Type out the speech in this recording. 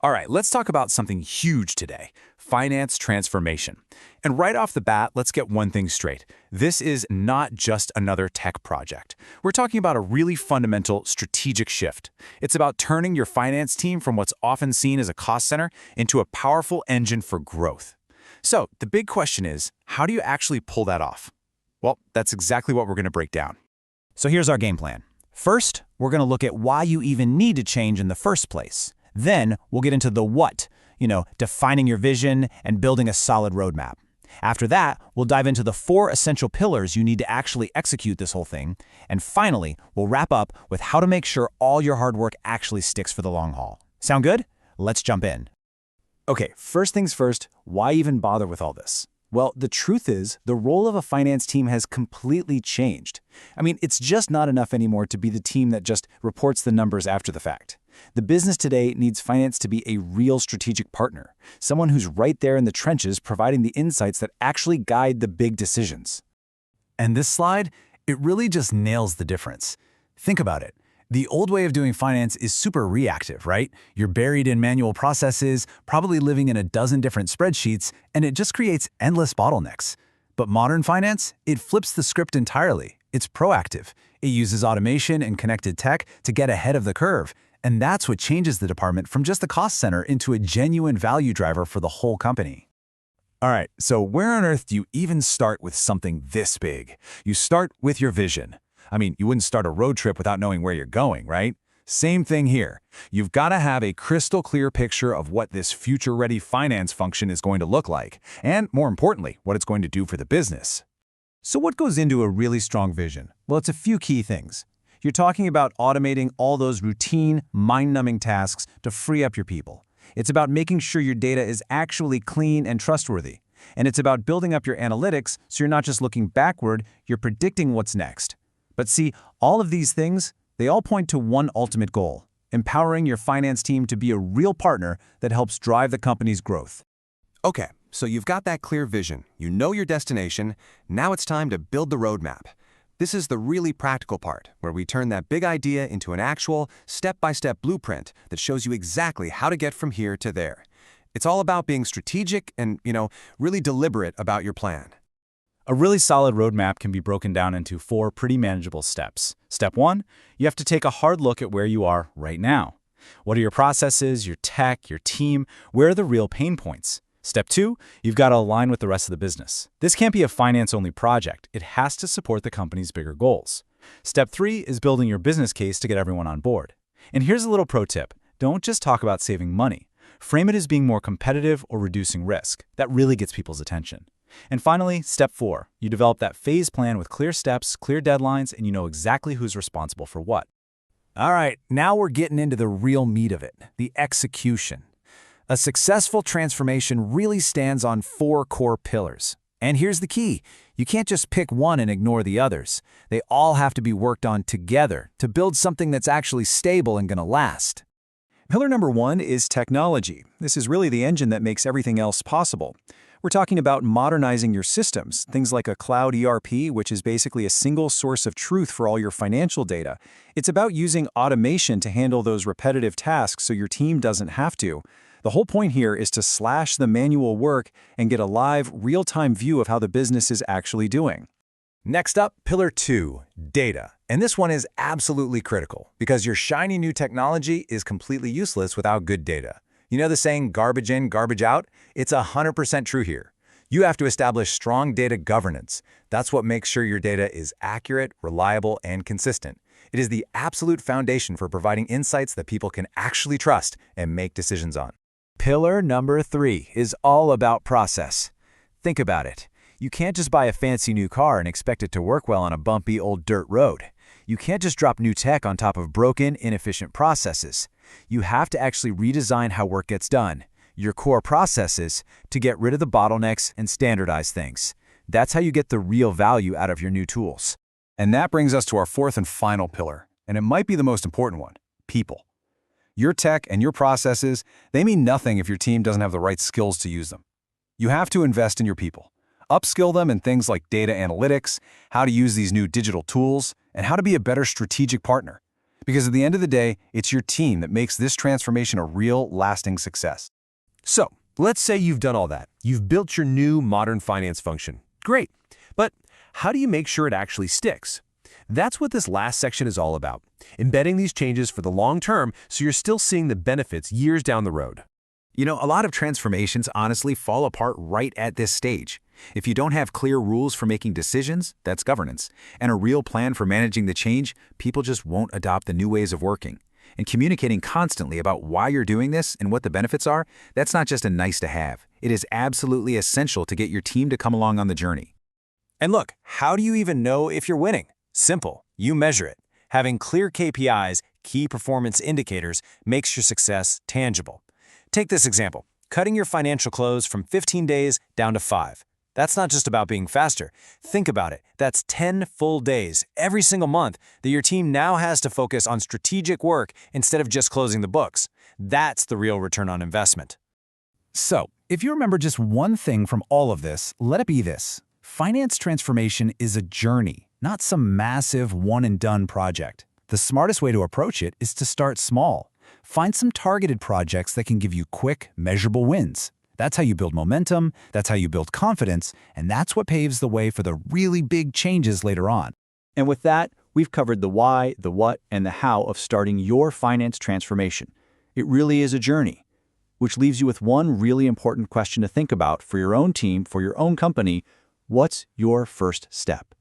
All right, let's talk about something huge today, finance transformation. And right off the bat, let's get one thing straight. This is not just another tech project. We're talking about a really fundamental strategic shift. It's about turning your finance team from what's often seen as a cost center into a powerful engine for growth. So the big question is, how do you actually pull that off? Well, that's exactly what we're going to break down. So here's our game plan. First, we're going to look at why you even need to change in the first place. Then we'll get into the what, defining your vision and building a solid roadmap. After that, we'll dive into the 4 essential pillars you need to actually execute this whole thing. And finally, we'll wrap up with how to make sure all your hard work actually sticks for the long haul. Sound good? Let's jump in. Okay, first things first, why even bother with all this? Well, the truth is, the role of a finance team has completely changed. I mean, it's just not enough anymore to be the team that just reports the numbers after the fact. The business today needs finance to be a real strategic partner, someone who's right there in the trenches providing the insights that actually guide the big decisions. And this slide, it really just nails the difference. Think about it. The old way of doing finance is super reactive, right? You're buried in manual processes, probably living in a dozen different spreadsheets, and it just creates endless bottlenecks. But modern finance, it flips the script entirely. It's proactive. It uses automation and connected tech to get ahead of the curve. And that's what changes the department from just a cost center into a genuine value driver for the whole company. All right, so where on earth do you even start with something this big? You start with your vision. I mean, you wouldn't start a road trip without knowing where you're going, right? Same thing here. You've got to have a crystal clear picture of what this future-ready finance function is going to look like, and more importantly, what it's going to do for the business. So what goes into a really strong vision? Well, it's a few key things. You're talking about automating all those routine, mind-numbing tasks to free up your people. It's about making sure your data is actually clean and trustworthy. And it's about building up your analytics so you're not just looking backward, you're predicting what's next. But see, all of these things, they all point to one ultimate goal: empowering your finance team to be a real partner that helps drive the company's growth. Okay, so you've got that clear vision, you know your destination, now it's time to build the roadmap. This is the really practical part, where we turn that big idea into an actual, step-by-step blueprint that shows you exactly how to get from here to there. It's all about being strategic and, really deliberate about your plan. A really solid roadmap can be broken down into 4 pretty manageable steps. Step 1, you have to take a hard look at where you are right now. What are your processes, your tech, your team? Where are the real pain points? Step 2, you've got to align with the rest of the business. This can't be a finance-only project. It has to support the company's bigger goals. Step 3 is building your business case to get everyone on board. And here's a little pro tip. Don't just talk about saving money. Frame it as being more competitive or reducing risk. That really gets people's attention. And finally, step 4, you develop that phase plan with clear steps, clear deadlines, and you know exactly who's responsible for what. All right, now we're getting into the real meat of it, the execution. A successful transformation really stands on 4 core pillars. And here's the key. You can't just pick one and ignore the others. They all have to be worked on together to build something that's actually stable and going to last. Pillar number 1 is technology. This is really the engine that makes everything else possible. We're talking about modernizing your systems, things like a cloud ERP, which is basically a single source of truth for all your financial data. It's about using automation to handle those repetitive tasks so your team doesn't have to. The whole point here is to slash the manual work and get a live, real-time view of how the business is actually doing. Next up, pillar 2, data. And this one is absolutely critical because your shiny new technology is completely useless without good data. You know the saying, garbage in, garbage out? It's 100% true here. You have to establish strong data governance. That's what makes sure your data is accurate, reliable, and consistent. It is the absolute foundation for providing insights that people can actually trust and make decisions on. Pillar number 3 is all about process. Think about it. You can't just buy a fancy new car and expect it to work well on a bumpy old dirt road. You can't just drop new tech on top of broken, inefficient processes. You have to actually redesign how work gets done, your core processes, to get rid of the bottlenecks and standardize things. That's how you get the real value out of your new tools. And that brings us to our 4th and final pillar, and it might be the most important one: people. Your tech and your processes, they mean nothing if your team doesn't have the right skills to use them. You have to invest in your people. Upskill them in things like data analytics, how to use these new digital tools, and how to be a better strategic partner. Because at the end of the day, it's your team that makes this transformation a real, lasting success. So, let's say you've done all that. You've built your new modern finance function. Great. But how do you make sure it actually sticks? That's what this last section is all about. Embedding these changes for the long term so you're still seeing the benefits years down the road. You know, a lot of transformations honestly fall apart right at this stage. If you don't have clear rules for making decisions, that's governance, and a real plan for managing the change, people just won't adopt the new ways of working. And communicating constantly about why you're doing this and what the benefits are, that's not just a nice to have. It is absolutely essential to get your team to come along on the journey. And look, how do you even know if you're winning? Simple. You measure it. Having clear KPIs, key performance indicators, makes your success tangible. Take this example, cutting your financial close from 15 days down to 5. That's not just about being faster. Think about it. That's 10 full days every single month that your team now has to focus on strategic work instead of just closing the books. That's the real return on investment. So, if you remember just one thing from all of this, let it be this. Finance transformation is a journey, not some massive one-and-done project. The smartest way to approach it is to start small. Find some targeted projects that can give you quick, measurable wins. That's how you build momentum, that's how you build confidence, and that's what paves the way for the really big changes later on. And with that, we've covered the why, the what, and the how of starting your finance transformation. It really is a journey, which leaves you with one really important question to think about for your own team, for your own company. What's your first step?